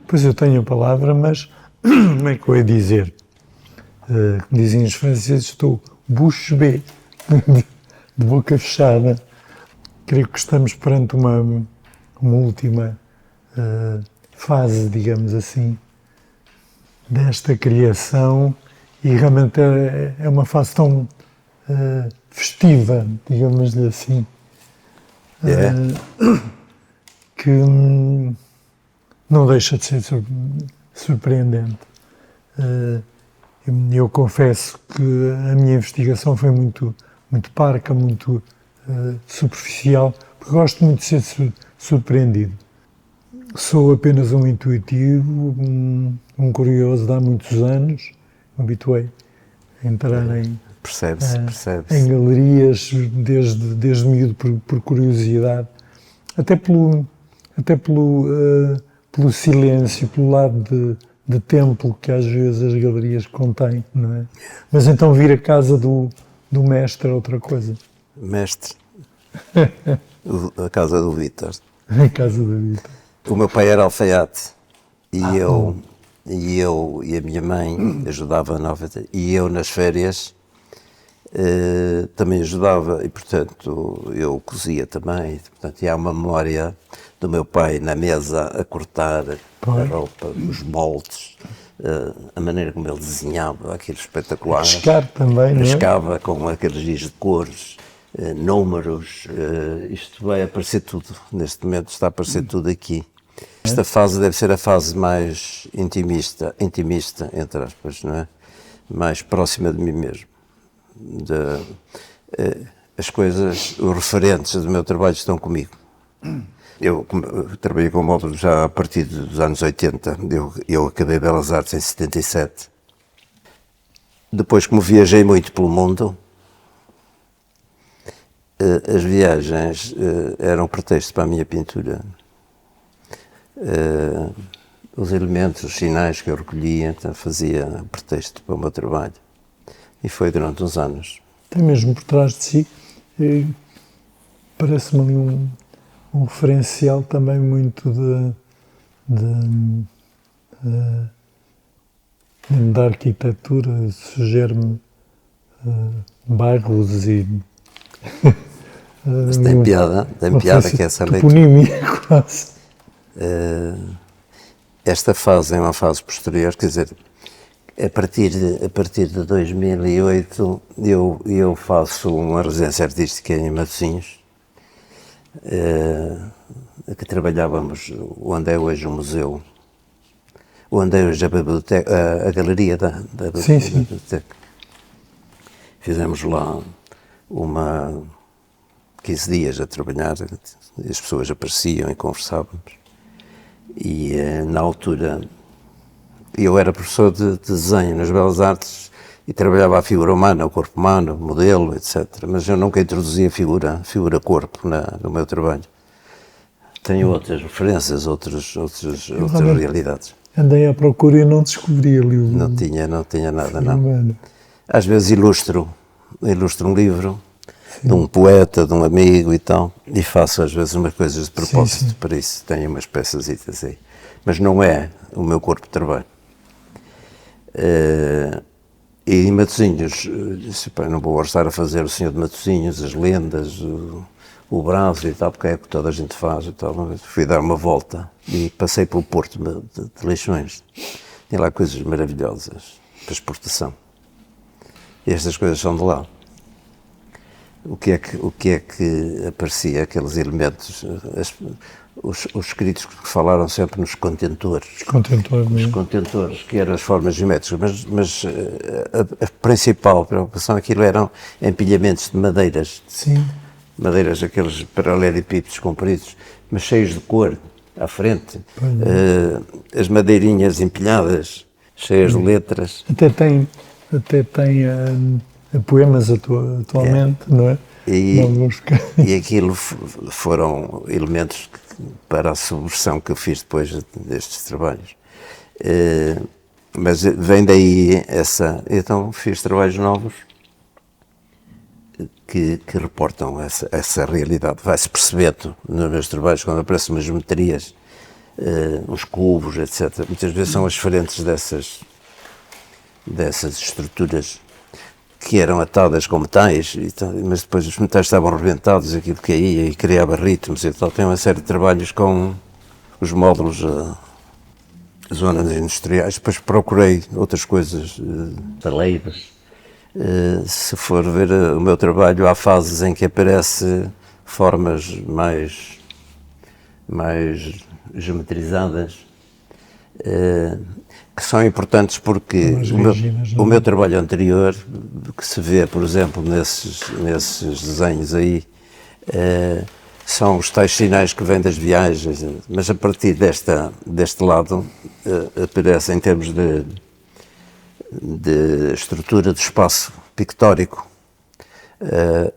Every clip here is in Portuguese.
Pois eu tenho a palavra, mas como é que eu ia dizer? Como dizem os franceses, estou bouche bée, de boca fechada. Creio que estamos perante uma última fase, digamos assim, desta criação e realmente é uma fase tão festiva, digamos-lhe assim, que não deixa de ser surpreendente. Eu confesso que a minha investigação foi muito parca, muito superficial, porque gosto muito de ser surpreendido. Sou apenas um intuitivo, um curioso de há muitos anos, me habituei a entrar em galerias desde miúdo por curiosidade, até pelo silêncio, pelo lado de templo que às vezes as galerias contêm, não é? Mas então vir à casa do mestre é outra coisa. Mestre? A casa do Vítor. A casa do Vítor. O meu pai era alfaiate e a minha mãe ajudava e eu nas férias também ajudava e portanto eu cozia também, portanto e há uma memória do meu pai na mesa a cortar a roupa, os moldes, a maneira como ele desenhava, aquilo espetacular. Riscar também, não é? Riscava com aqueles giz de cores, números, isto vai aparecer tudo, neste momento está a aparecer tudo aqui. Esta fase deve ser a fase mais intimista, entre aspas, não é? Mais próxima de mim mesmo. As coisas, os referentes do meu trabalho estão comigo. Eu trabalhei com móveis já a partir dos anos 80, eu acabei Belas Artes em 77. Depois, como viajei muito pelo mundo, as viagens eram pretexto para a minha pintura. Os elementos, os sinais que eu recolhia, então fazia pretexto para o meu trabalho. E foi durante uns anos. Tem mesmo por trás de si, parece-me ali um referencial também muito da arquitetura, sugere-me bairros e... Mas tem piada que essa leitura. Toponímia, quase. Esta fase é uma fase posterior, quer dizer, a partir de 2008 eu faço uma residência artística em Matosinhos, que trabalhávamos onde é hoje o museu, onde é hoje a galeria da biblioteca. Fizemos lá 15 dias a trabalhar, as pessoas apareciam e conversávamos. E na altura eu era professor de desenho nas Belas Artes e trabalhava a figura humana, o corpo humano, o modelo, etc. Mas eu nunca introduzia figura-corpo no meu trabalho. Tenho outras referências, outras realidades. Andei à procura e não descobri ali o... Não tinha nada, não. Às vezes ilustro um livro, sim, de um poeta, de um amigo e tal, e faço às vezes umas coisas de propósito, sim, para isso. Tenho umas peças aí. Mas não é o meu corpo de trabalho. E em Matosinhos, disse, não vou estar a fazer o Senhor de Matosinhos, as lendas, o braço e tal, porque é que toda a gente faz e tal. Fui dar uma volta e passei pelo Porto de Leixões. Tem lá coisas maravilhosas para exportação. E estas coisas são de lá. O que é que aparecia, aqueles elementos, os escritos que falaram sempre nos contentores. Os contentores, que eram as formas geométricas, mas a principal preocupação, aquilo eram empilhamentos de madeiras. Sim. Madeiras, aqueles paralelepípedos compridos, mas cheios de cor, à frente. As madeirinhas empilhadas, cheias de letras. Até tem poemas atualmente, não é? E aquilo foram elementos para a subversão que eu fiz depois destes trabalhos. Mas vem daí então fiz trabalhos novos que reportam essa realidade. Vai-se percebendo nos meus trabalhos, quando aparecem umas geometrias uns cubos, etc. Muitas vezes são as frentes dessas estruturas que eram atadas com metais, mas depois os metais estavam rebentados, aquilo caía e criava ritmos e tal. Tem uma série de trabalhos com os módulos, zonas industriais. Depois procurei outras coisas, taleiras. Se for ver o meu trabalho, há fases em que aparece formas mais geometrizadas, que são importantes porque o meu trabalho anterior, que se vê, por exemplo, nesses desenhos aí, são os tais sinais que vêm das viagens, mas a partir deste lado aparece em termos de estrutura do espaço pictórico.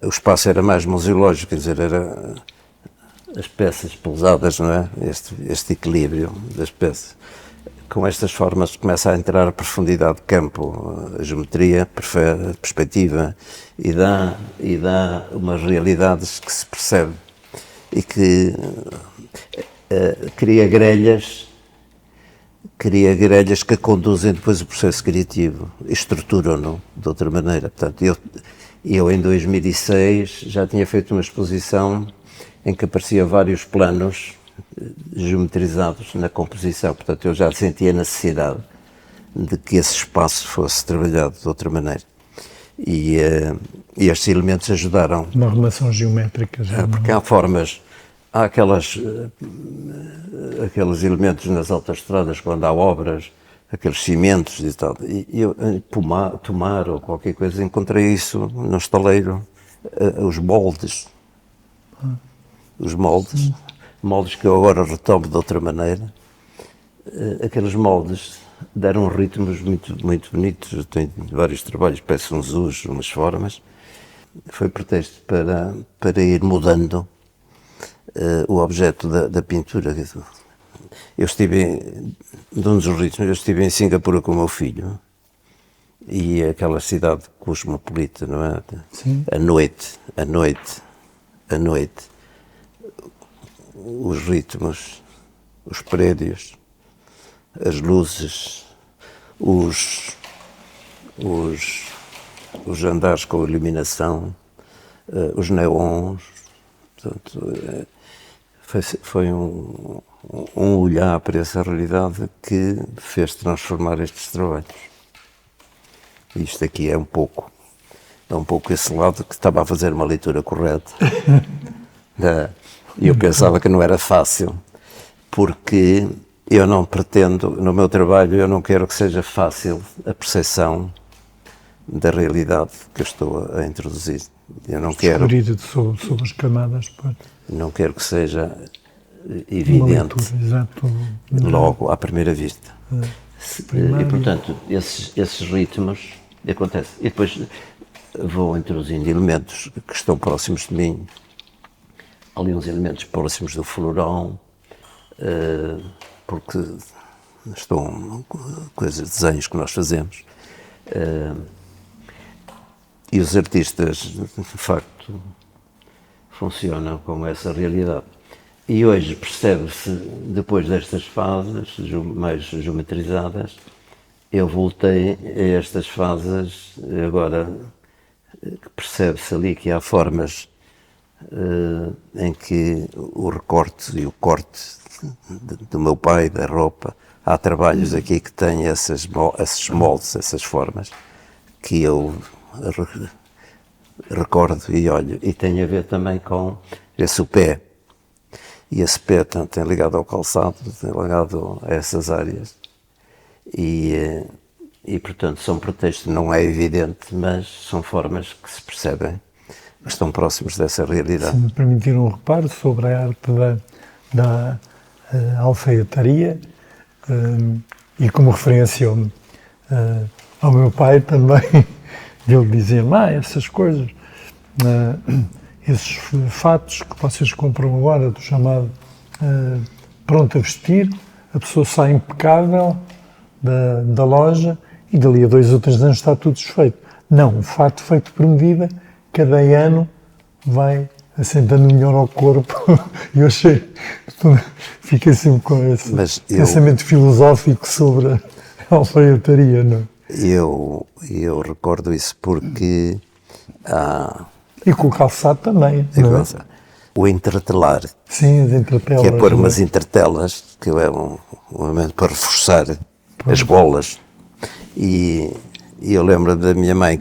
O espaço era mais museológico, quer dizer, era as peças pesadas, não é? Este equilíbrio das peças. Com estas formas começa a entrar a profundidade de campo, a geometria, a perspectiva, e dá umas realidades que se percebe e que cria grelhas que conduzem depois o processo criativo, estruturam-no de outra maneira. Portanto, eu em 2006 já tinha feito uma exposição em que apareciam vários planos geometrizados na composição, portanto eu já sentia a necessidade de que esse espaço fosse trabalhado de outra maneira. E estes elementos ajudaram. Uma relação geométrica já. Porque há formas, há aqueles elementos nas autoestradas quando há obras, aqueles cimentos e tal. E eu, Tomar ou qualquer coisa, encontrei isso no estaleiro, os moldes. Moldes que eu agora retomo de outra maneira. Aqueles moldes deram ritmos muito, muito bonitos. Eu tenho vários trabalhos, peço uns usos, umas formas. Foi pretexto para ir mudando o objeto da pintura. Eu estive, de um dos ritmos, eu estive em Singapura com o meu filho, e aquela cidade cosmopolita, não é? Sim. À noite, os ritmos, os prédios, as luzes, os andares com iluminação, os neons. Portanto, foi um olhar para essa realidade que fez transformar estes trabalhos. Isto aqui é um pouco esse lado que estava a fazer uma leitura correta. E eu pensava que não era fácil, porque eu não pretendo, no meu trabalho, eu não quero que seja fácil a percepção da realidade que eu estou a introduzir. Eu não quero... sobre as camadas, pode. Não quero que seja evidente, logo, à primeira vista. E, portanto, esses ritmos acontecem. E depois vou introduzindo elementos que estão próximos de mim, ali uns elementos próximos do florão, porque estão coisas, desenhos que nós fazemos. E os artistas, de facto, funcionam com essa realidade. E hoje percebe-se, depois destas fases mais geometrizadas, eu voltei a estas fases, agora que percebe-se ali que há formas em que o recorte e o corte do meu pai, da roupa, há trabalhos aqui que têm esses moldes, essas formas, que eu recordo e olho, e tem a ver também com esse pé. E esse pé tem ligado ao calçado, tem ligado a essas áreas. E portanto, são pretextos, não é evidente, mas são formas que se percebem, que estão próximos dessa realidade. Se me permitir um reparo sobre a arte da alfaiataria, e como referenciou-me ao meu pai também, ele dizia-me, essas coisas, esses fatos que vocês compram agora, do chamado pronto a vestir, a pessoa sai impecável da loja e dali a 2 ou 3 anos está tudo desfeito. Não, um fato feito por medida, cada ano vai assentando melhor ao corpo. E eu achei, fiquei sempre com esse Mas pensamento filosófico sobre a alfaiataria, não é? eu recordo isso porque há E com o calçado também, não é? o entretelar, Sim, as entretelas. que é pôr não é? umas entretelas, que é um momento para reforçar as bolas. E eu lembro da minha mãe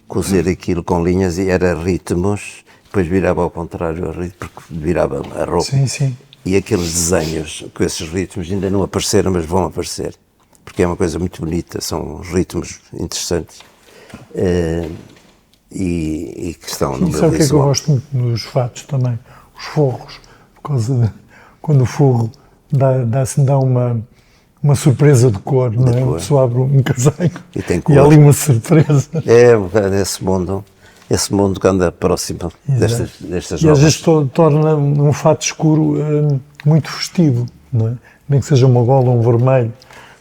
cozer aquilo com linhas e era ritmos, depois virava ao contrário a ritmo, porque virava a roupa. Sim, sim. E aqueles desenhos com esses ritmos ainda não apareceram, mas vão aparecer, porque é uma coisa muito bonita, são ritmos interessantes e que estão no E meu sabe o que é que eu visual. gosto muito nos fatos também? Os forros. Por causa de, quando o forro dá uma surpresa de cor, não é? cor. A pessoa abre um casaco E tem e cor. há ali uma surpresa. É esse mundo que anda próximo destas E às novas. vezes torna um fato escuro muito festivo, não é? Nem que seja uma gola, um vermelho,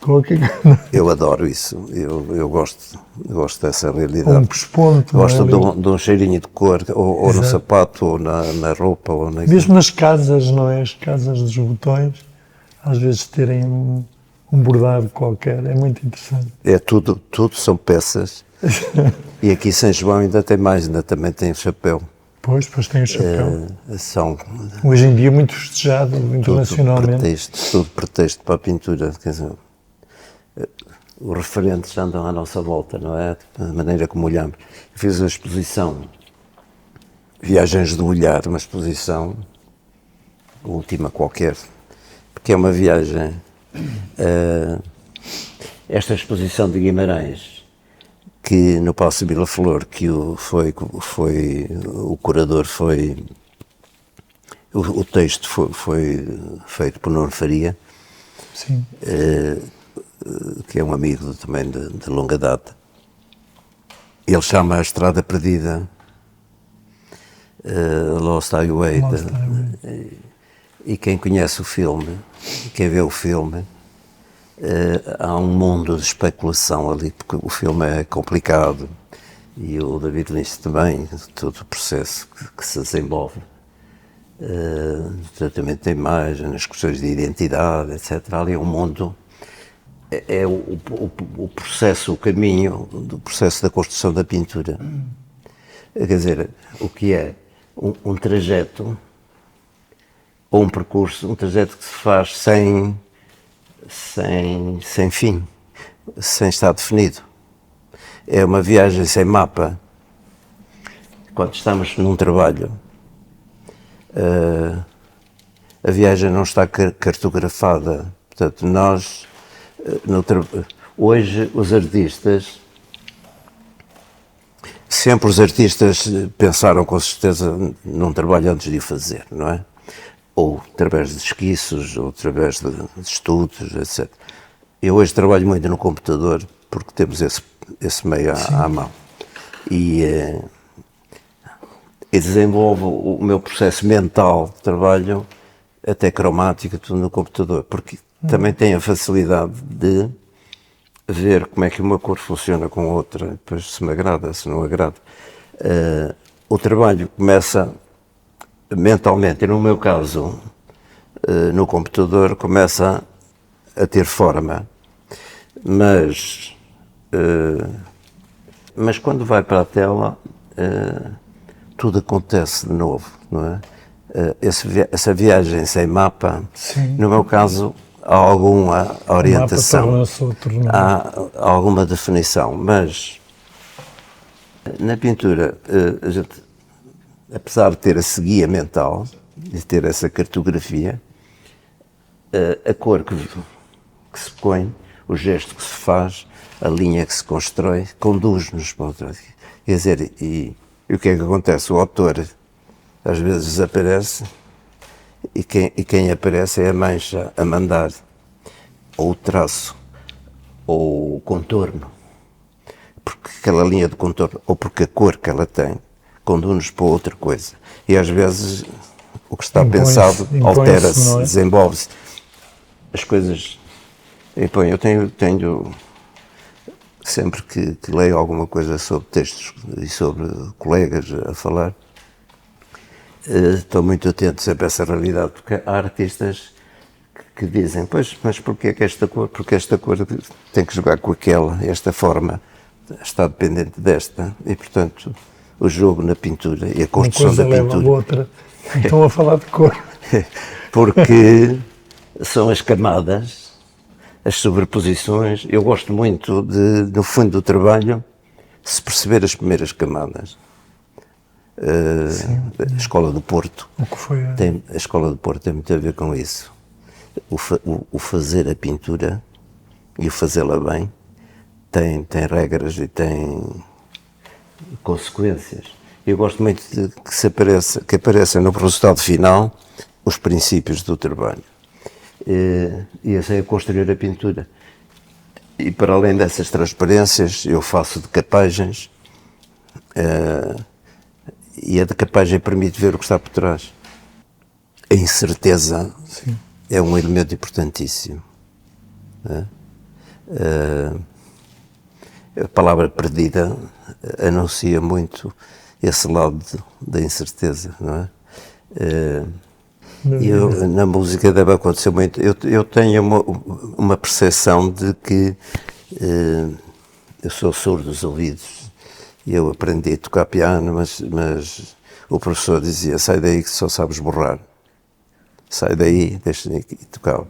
qualquer coisa. Eu adoro isso, eu gosto dessa realidade. Ou um pesponto. Gosto não é? de um cheirinho de cor, ou no sapato, ou na roupa, ou na... Mesmo nas casas, não é? As casas dos botões, às vezes terem um bordado qualquer, é muito interessante. É tudo são peças. E aqui em São João ainda tem mais, ainda também tem o chapéu. Pois tem o chapéu. São Hoje em dia muito festejado internacionalmente. tudo pretexto para a pintura. Quer dizer, os referentes andam à nossa volta, não é? Da maneira como olhamos. Eu fiz a exposição Viagens do Olhar, uma exposição última qualquer, porque é uma viagem. Esta exposição de Guimarães, que no Palácio Vila Flor, que o curador foi, o texto foi feito por Nuno Faria, Sim. que é um amigo também de longa data. Ele chama a Estrada Perdida, Lost Highway. Lost Highway. E quem conhece o filme, quem vê o filme, há um mundo de especulação ali, porque o filme é complicado e o David Lynch também, todo o processo que se desenvolve, no tratamento da imagem, nas questões de identidade, etc. Ali é um mundo, é o processo, o caminho do processo da construção da pintura. Quer dizer, o que é um trajeto, ou um percurso, um trajeto que se faz sem fim, sem estar definido. É uma viagem sem mapa. Quando estamos num trabalho, a viagem não está cartografada. Portanto, nós, hoje, os artistas, sempre os artistas pensaram com certeza num trabalho antes de o fazer, não é? Ou através de esquiços, ou através de estudos, etc. Eu hoje trabalho muito no computador, porque temos esse meio à mão. E desenvolvo o meu processo mental de trabalho, até cromática, tudo no computador, porque também tenho a facilidade de ver como é que uma cor funciona com outra, depois se me agrada, se não agrada. O trabalho começa mentalmente, e no meu caso, no computador, começa a ter forma, mas quando vai para a tela, tudo acontece de novo, não é? Essa viagem sem mapa, Sim. no meu caso, há alguma orientação, O mapa torna-se outro, não é? há alguma definição, mas na pintura, a gente, apesar de ter esse guia mental, de ter essa cartografia, a cor que se põe, o gesto que se faz, a linha que se constrói, conduz-nos para outra. Quer dizer, e o que é que acontece? O autor às vezes desaparece e quem aparece é a mancha a mandar, ou o traço, ou o contorno, porque aquela linha de contorno, ou porque a cor que ela tem, conduz-nos para outra coisa. E às vezes o que está pensado altera-se, não é? desenvolve-se. As coisas impõem. Eu tenho sempre que leio alguma coisa sobre textos e sobre colegas a falar, estou muito atento sempre a essa realidade, porque há artistas que dizem, pois, mas porquê que esta cor? Porque esta cor tem que jogar com aquela, esta forma está dependente desta, e portanto o jogo na pintura e a construção da pintura. Leva a outra. Estão a falar de cor. Porque são as camadas, as sobreposições. Eu gosto muito no fundo do trabalho, se perceber as primeiras camadas. A Escola do Porto. O que foi A Escola do Porto tem muito a ver com isso. O fazer a pintura e o fazê-la bem tem regras e tem consequências. Eu gosto muito de que apareça no resultado final os princípios do trabalho. E essa é construir a pintura. E para além dessas transparências, eu faço decapagens, e a decapagem permite ver o que está por trás. A incerteza Sim. é um elemento importantíssimo. A palavra perdida anuncia muito esse lado da incerteza, não é? Na música deve acontecer muito. Eu tenho uma percepção de que eu sou surdo dos ouvidos. Eu aprendi a tocar piano, mas o professor dizia, sai daí que só sabes borrar. Sai daí, deixa-me aqui tocar.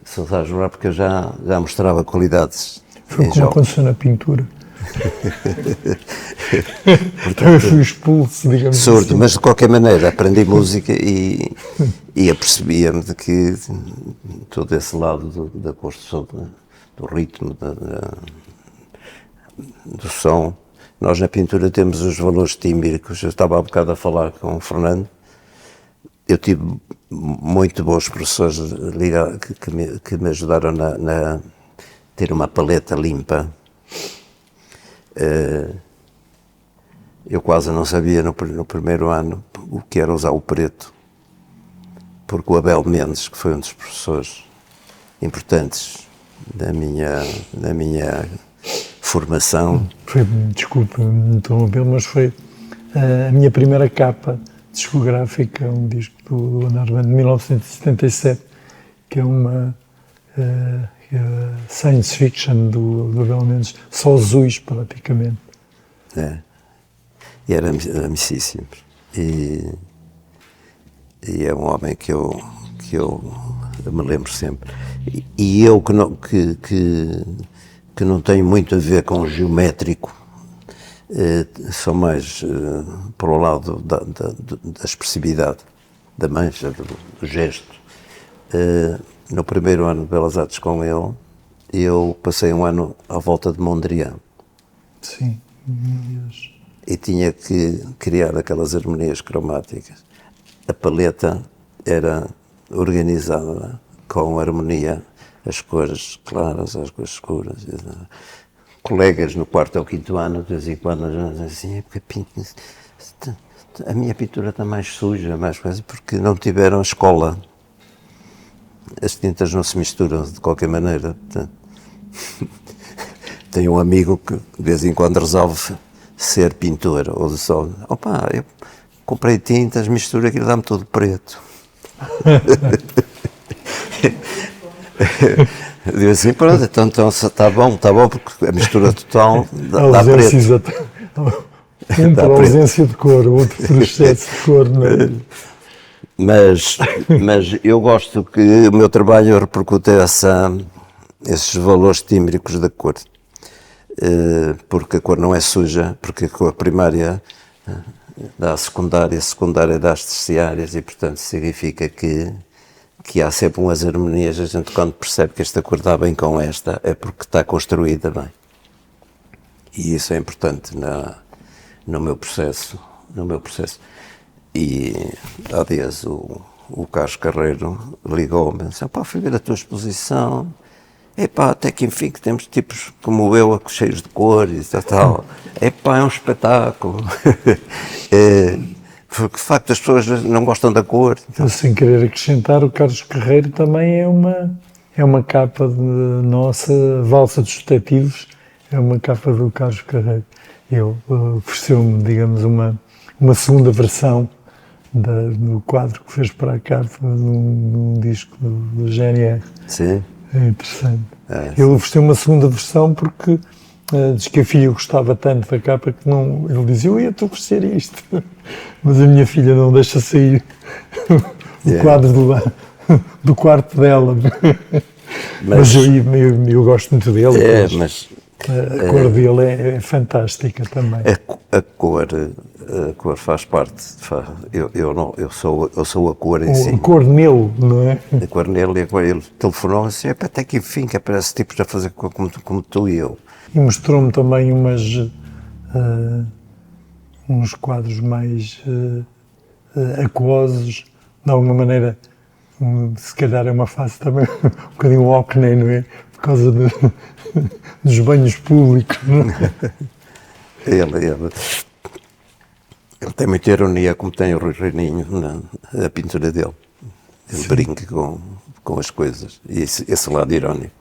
Só sabes borrar porque eu já mostrava qualidades. Foi como aconteceu na pintura. Portanto, eu fui expulso, digamos surdo, assim. mas de qualquer maneira aprendi música e apercebia-me de que todo esse lado da construção do ritmo, do som. Nós na pintura temos os valores tímbricos. Eu estava há bocado a falar com o Fernando. Eu tive muito bons professores que me ajudaram a ter uma paleta limpa. Eu quase não sabia no primeiro ano o que era usar o preto, porque o Abel Mendes, que foi um dos professores importantes da minha formação. Desculpe, me interromper, mas foi a minha primeira capa discográfica, um disco do Leonardo de 1977, que é uma science fiction do Abel Mendes, só azuis praticamente. E era amicíssimo. E é um homem que eu me lembro sempre. E eu que não tenho muito a ver com o geométrico, sou mais para o lado da expressividade, da mancha, do gesto. No primeiro ano de Belas Artes com ele, eu passei um ano à volta de Mondrian. Sim, e tinha que criar aquelas harmonias cromáticas. A paleta era organizada com harmonia, as cores claras, as cores escuras. Colegas no quarto ou quinto ano, de vez em quando, dizem assim, porque a minha pintura está mais suja, mais coisa, porque não tiveram escola. As tintas não se misturam de qualquer maneira. Portanto, tenho um amigo que de vez em quando resolve ser pintor, ou só, opa, eu comprei tintas, misturo aquilo, dá-me tudo preto. Eu digo assim, pronto, então está bom, porque a mistura total dá preto. Um por ausência de cor, o outro por excesso de cor. Mas eu gosto que o meu trabalho repercute esses valores tímbricos da cor. Porque a cor não é suja, porque a cor primária dá a secundária dá as terciárias, e portanto significa que há sempre umas harmonias. A gente, quando percebe que esta cor dá bem com esta, é porque está construída bem. E isso é importante no meu processo. E há dias o Carlos Carreiro ligou-me e disse, fui ver a tua exposição. Até que enfim, que temos tipos como eu, cheios de cor e tal. É um espetáculo. Porque de facto as pessoas não gostam da cor. Então, sem querer acrescentar, o Carlos Carreiro também é uma capa de nossa Valsa dos Detetives, é uma capa do Carlos Carreiro. Ele ofereceu-me, digamos, uma segunda versão do quadro que fez para a capa num disco do GNR. Sim. É interessante. É, Ele ofereceu uma segunda versão porque diz que a filha gostava tanto da capa que não. Ele dizia: eu ia-te oferecer isto, mas a minha filha não deixa sair o quadro do quarto dela. Mas eu gosto muito dele. Mas a cor dele é fantástica também. a cor faz parte. Eu sou a cor em si. A cor nele, não é? A cor nele, ele telefonou assim: até que enfim, que é para esse tipo de fazer como tu e eu. E mostrou-me também uns quadros mais aquosos, de alguma maneira. Se calhar é uma fase também um bocadinho acné, não é? Por causa dos banhos públicos. Não é? Ele tem muita ironia, como tem o Rui Reininho na pintura dele. Ele brinca com as coisas, e esse lado irónico.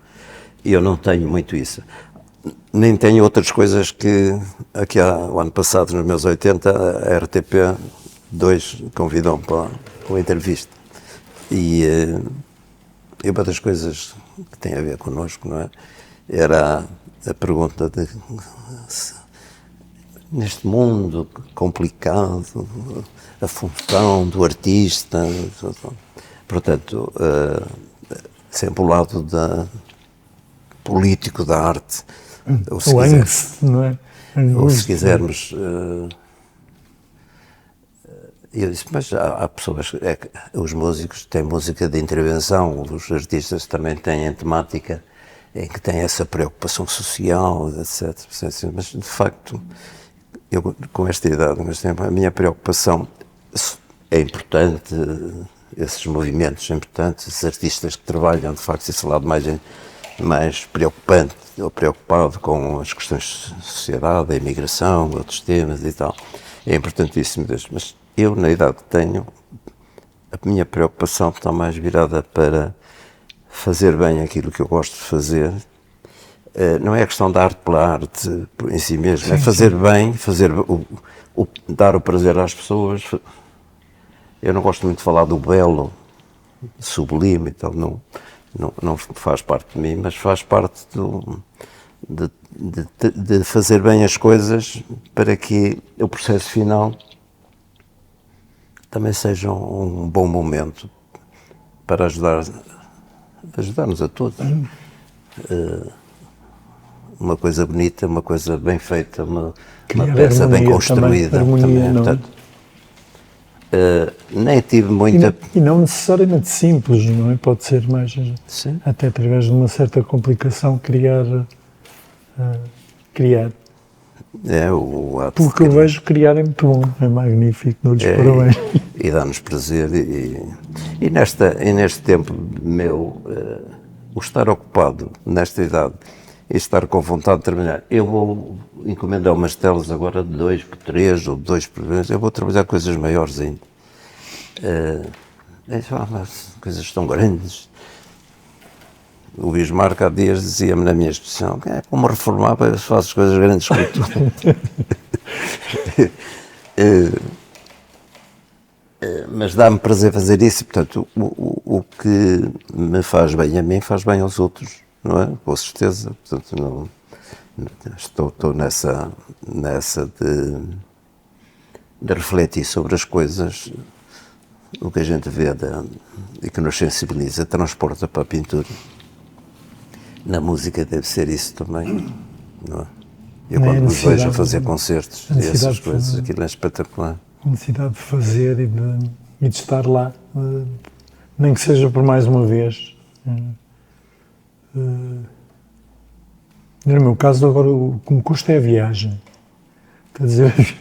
E eu não tenho muito isso. Nem tenho outras coisas que, aqui o ano passado, nos meus 80, a RTP2 convidou-me para uma entrevista. E uma das coisas que tem a ver connosco, não é? Era a pergunta de neste mundo complicado, a função do artista, portanto, sempre o lado político da arte. Ou se não é? Ou se quisermos. Eu disse, mas há pessoas, os músicos têm música de intervenção, os artistas também têm temática em que têm essa preocupação social, etc. Mas, de facto, eu com esta idade, a minha preocupação é importante, esses movimentos são importantes, esses artistas que trabalham, de facto, esse lado mais preocupante, ou preocupado com as questões de sociedade, a imigração, outros temas e tal. É importantíssimo, mas eu, na idade que tenho, a minha preocupação está mais virada para fazer bem aquilo que eu gosto de fazer. Não é a questão da arte pela arte em si mesmo, é fazer bem, dar o prazer às pessoas. Eu não gosto muito de falar do belo, sublime e tal, não faz parte de mim, mas faz parte de fazer bem as coisas para que o processo final também seja um bom momento para ajudar-nos a todos. Uma coisa bonita, uma coisa bem feita, uma peça bem construída. Também, portanto, nem tive muita... E não necessariamente simples, não é? Pode ser mais, Sim. Até através de uma certa complicação, criar. O ato Pelo que eu vejo, criar é muito bom, é magnífico, dou-lhes parabéns. E dá-nos prazer. E neste tempo meu, o estar ocupado nesta idade e estar com vontade de trabalhar, eu vou encomendar umas telas agora de 2 por 3 ou 2 por 3, eu vou trabalhar coisas maiores ainda. Mas coisas tão grandes. O Bismarck há dias dizia-me na minha exposição: como reformar para fazer as coisas grandes como tu. Mas dá-me prazer fazer isso, portanto, o que me faz bem a mim faz bem aos outros, não é? Com certeza, portanto, estou nessa de refletir sobre as coisas, o que a gente vê e que nos sensibiliza, transporta para a pintura. Na música deve ser isso também, não é? Eu quando me vejo a fazer concertos e essas coisas, aquilo é espetacular. A necessidade de fazer e de estar lá, nem que seja por mais uma vez. No meu caso, agora, o que me custa é a viagem. Quer dizer,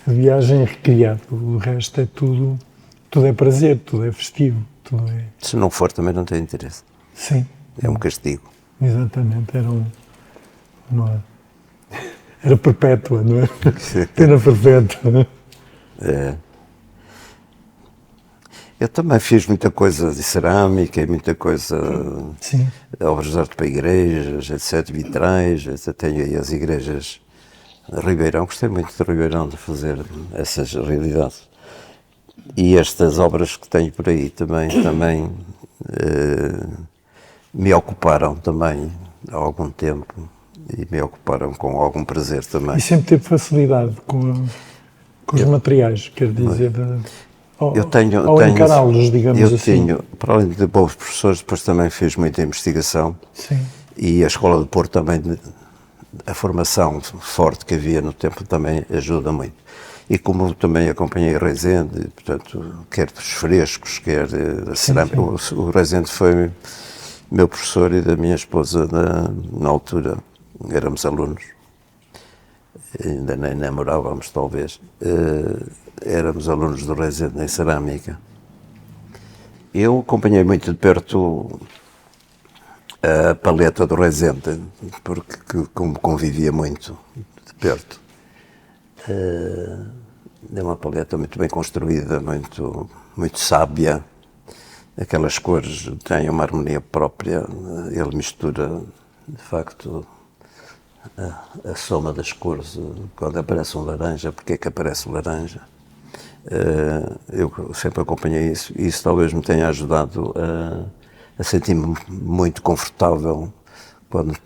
a viagem é recriar, o resto é tudo é prazer, tudo é festivo. Tudo é... Se não for, também não tem interesse. Sim. É um castigo. Exatamente, era perpétua, não é? Pena perpétua. Eu também fiz muita coisa de cerâmica e muita coisa, Sim. obras de arte para igrejas, etc., vitrais, etc. Tenho aí as igrejas de Ribeirão, gostei muito de Ribeirão de fazer essas realidades. E estas obras que tenho por aí também me ocuparam também há algum tempo e me ocuparam com algum prazer também. E sempre teve facilidade com os materiais, quer dizer, ao encará-los, digamos assim. Para além de bons professores, depois também fiz muita investigação. Sim. E a Escola de Porto também, a formação forte que havia no tempo também ajuda muito. E como também acompanhei Rezende, portanto, quer dos frescos, quer da cerâmica, o Rezende foi meu professor e da minha esposa na altura, éramos alunos, ainda nem namorávamos talvez, éramos alunos do Rezende em cerâmica. Eu acompanhei muito de perto a paleta do Rezende, porque como convivia muito de perto. É uma paleta muito bem construída, muito sábia. Aquelas cores têm uma harmonia própria. Ele mistura, de facto, a soma das cores. Quando aparece um laranja, porque é que aparece um laranja? Eu sempre acompanhei isso e isso talvez me tenha ajudado a sentir-me muito confortável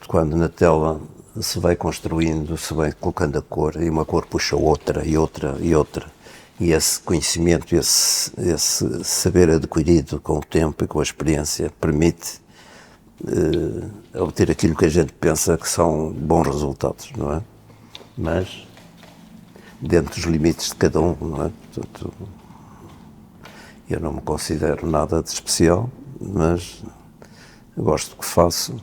quando na tela se vai construindo, se vai colocando a cor e uma cor puxa outra e outra e outra. E esse conhecimento, esse saber adquirido com o tempo e com a experiência permite obter aquilo que a gente pensa que são bons resultados, não é? Mas dentro dos limites de cada um, não é? Portanto, eu não me considero nada de especial, mas gosto do que faço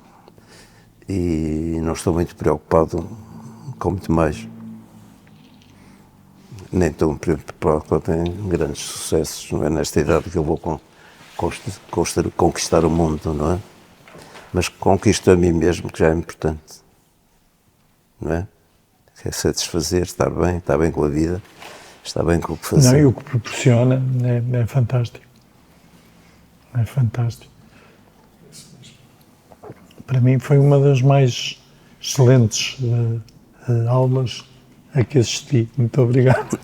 e não estou muito preocupado com muito mais. Nem estou muito preocupado quando tenho grandes sucessos, não é? Nesta idade que eu vou conquistar o mundo, não é? Mas conquisto a mim mesmo, que já é importante, não é? É satisfazer, estar bem com a vida, estar bem com o que fazer. Não, e o que proporciona é fantástico. É fantástico. Para mim foi uma das mais excelentes aulas a que assisti. Muito obrigado.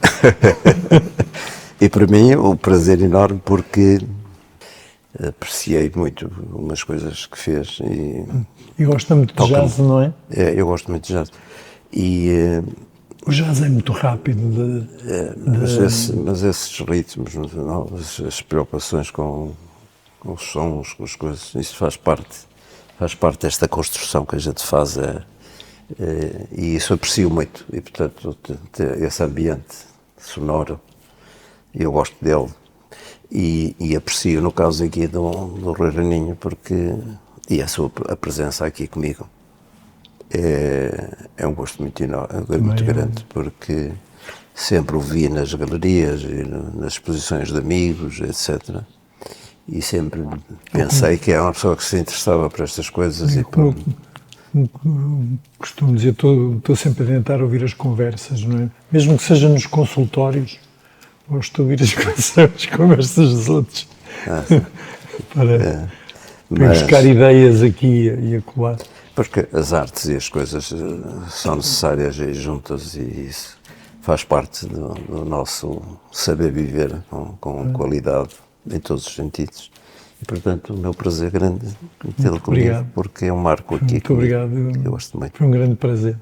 E para mim o prazer enorme porque apreciei muito umas coisas que fez. E gosta muito de jazz, não é? Eu gosto muito de jazz. O jazz é muito rápido. Mas esses ritmos, as preocupações com os sons, com as coisas, isso faz parte desta construção que a gente faz. E isso aprecio muito. E, portanto, esse ambiente sonoro, eu gosto dele. E aprecio, no caso aqui do Rui Raninho, porque a presença aqui comigo é um gosto muito grande, porque sempre o vi nas galerias e nas exposições de amigos, etc. E sempre pensei que é uma pessoa que se interessava por estas coisas. Costumo dizer, estou sempre a tentar ouvir as conversas, não é? Mesmo que seja nos consultórios, gosto de ouvir as conversas dos outros. Para buscar ideias aqui e acolá. Porque as artes e as coisas são necessárias e juntas e isso faz parte do nosso saber viver com qualidade em todos os sentidos. E, portanto, o meu prazer grande tê-lo comigo, porque é um marco aqui. Muito obrigado. Eu gosto muito. Foi um grande prazer.